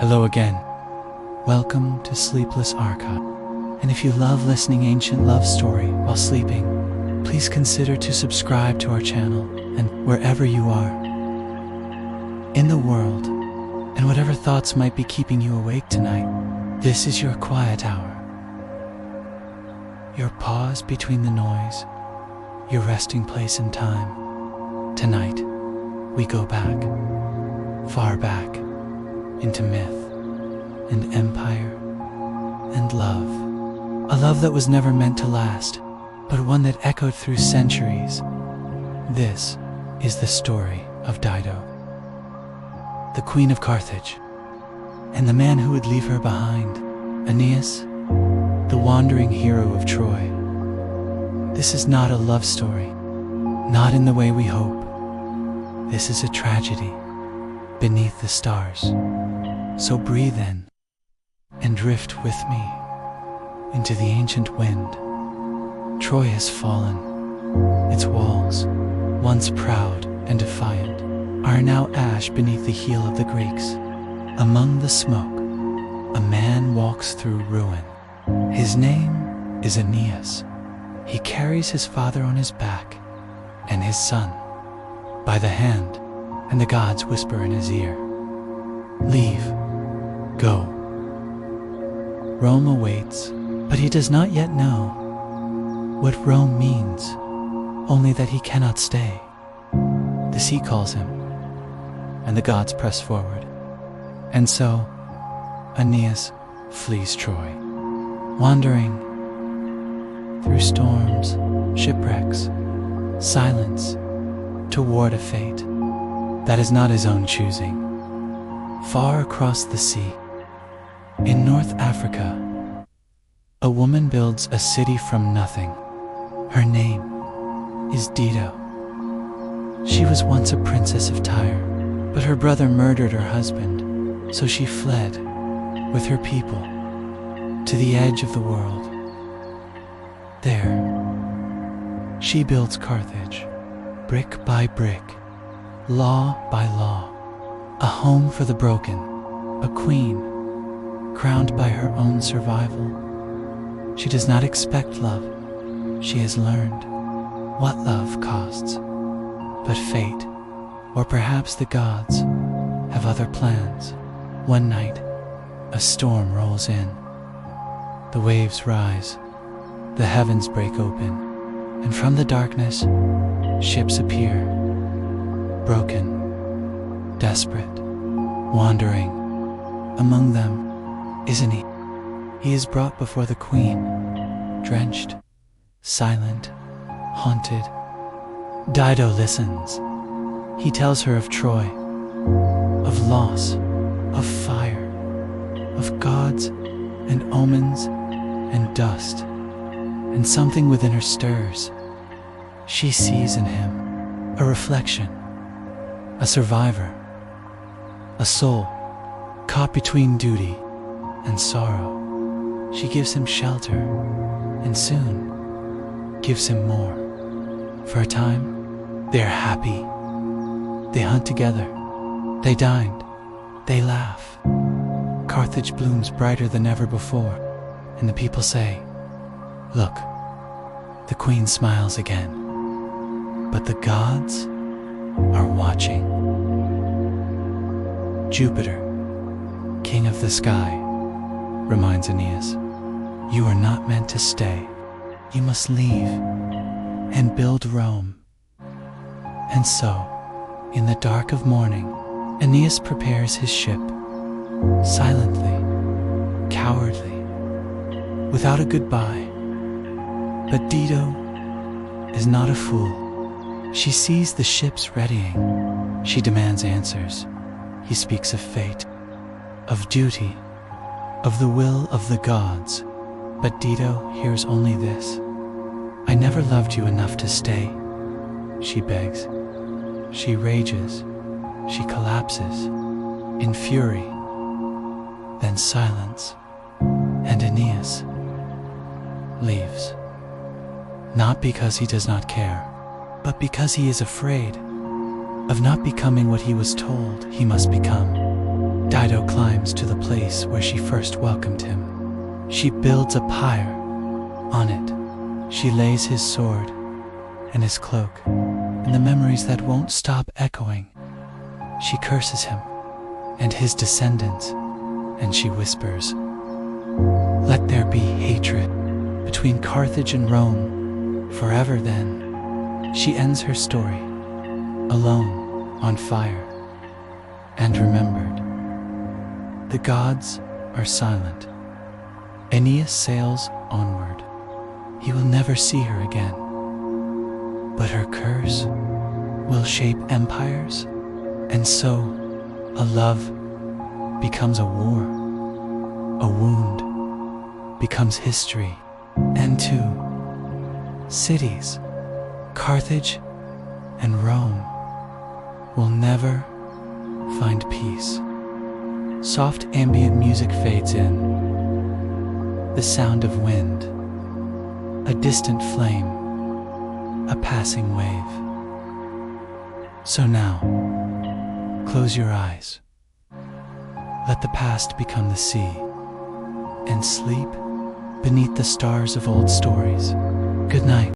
Hello again. Welcome to Sleepless Archive. And if you love listening ancient love story while sleeping, please consider to subscribe to our channel and wherever you are in the world, and whatever thoughts might be keeping you awake tonight, this is your quiet hour. Your pause between the noise, your resting place in time. Tonight, we go back, far back, into myth and empire and love. A love that was never meant to last, but one that echoed through centuries. This is the story of Dido, the queen of Carthage, and the man who would leave her behind, Aeneas, the wandering hero of Troy. This is not a love story, not in the way we hope. This is a tragedy beneath the stars. So breathe in and drift with me into the ancient wind. Troy has fallen. Its walls, once proud and defiant, are now ash beneath the heel of the Greeks. Among the smoke, a man walks through ruin. His name is Aeneas. He carries his father on his back and his son by the hand, and the gods whisper in his ear, "Leave, go." Rome awaits, but he does not yet know what Rome means, only that he cannot stay. The sea calls him, and the gods press forward. And so, Aeneas flees Troy, wandering through storms, shipwrecks, silence, toward a fate that is not his own choosing. Far across the sea, in North Africa, a woman builds a city from nothing. Her name is Dido. She was once a princess of Tyre, but her brother murdered her husband, so she fled with her people to the edge of the world. There, she builds Carthage, brick by brick, law by law, a home for the broken, a queen crowned by her own survival. She does not expect love. She has learned what love costs. But fate, or perhaps the gods, have other plans. One night, a storm rolls in. The waves rise, the heavens break open, and from the darkness, ships appear, broken, desperate, wandering. Among them is Aeneas. He is brought before the queen, drenched, silent, haunted. Dido listens. He tells her of Troy, of loss, of fire, of gods and omens and dust, and something within her stirs. She sees in him a reflection, a survivor, a soul caught between duty and sorrow. She gives him shelter, and soon gives him more. For a time, they are happy. They hunt together. They dined. They laugh. Carthage blooms brighter than ever before, and the people say, "Look, the queen smiles again." But the gods are watching. Jupiter, king of the sky, reminds Aeneas, "You are not meant to stay. You must leave and build Rome." And so, in the dark of morning, Aeneas prepares his ship, silently, cowardly, without a goodbye. But Dido is not a fool. She sees the ships readying. She demands answers. He speaks of fate, of duty, of the will of the gods. But Dido hears only this. "I never loved you enough to stay," she begs. She rages. She collapses in fury. Then silence, and Aeneas leaves. Not because he does not care, but because he is afraid of not becoming what he was told he must become. Dido climbs to the place where she first welcomed him. She builds a pyre. On it, she lays his sword and his cloak, and the memories that won't stop echoing. She curses him and his descendants, and she whispers, "Let there be hatred between Carthage and Rome forever." Then she ends her story, alone on fire, and remembered. The gods are silent. Aeneas sails onward. He will never see her again. But her curse will shape empires, and so a love becomes a war. A wound becomes history, and two cities, Carthage and Rome, will never find peace. Soft ambient music fades in, the sound of wind, a distant flame, a passing wave. So now, close your eyes. Let the past become the sea, and sleep beneath the stars of old stories. Good night.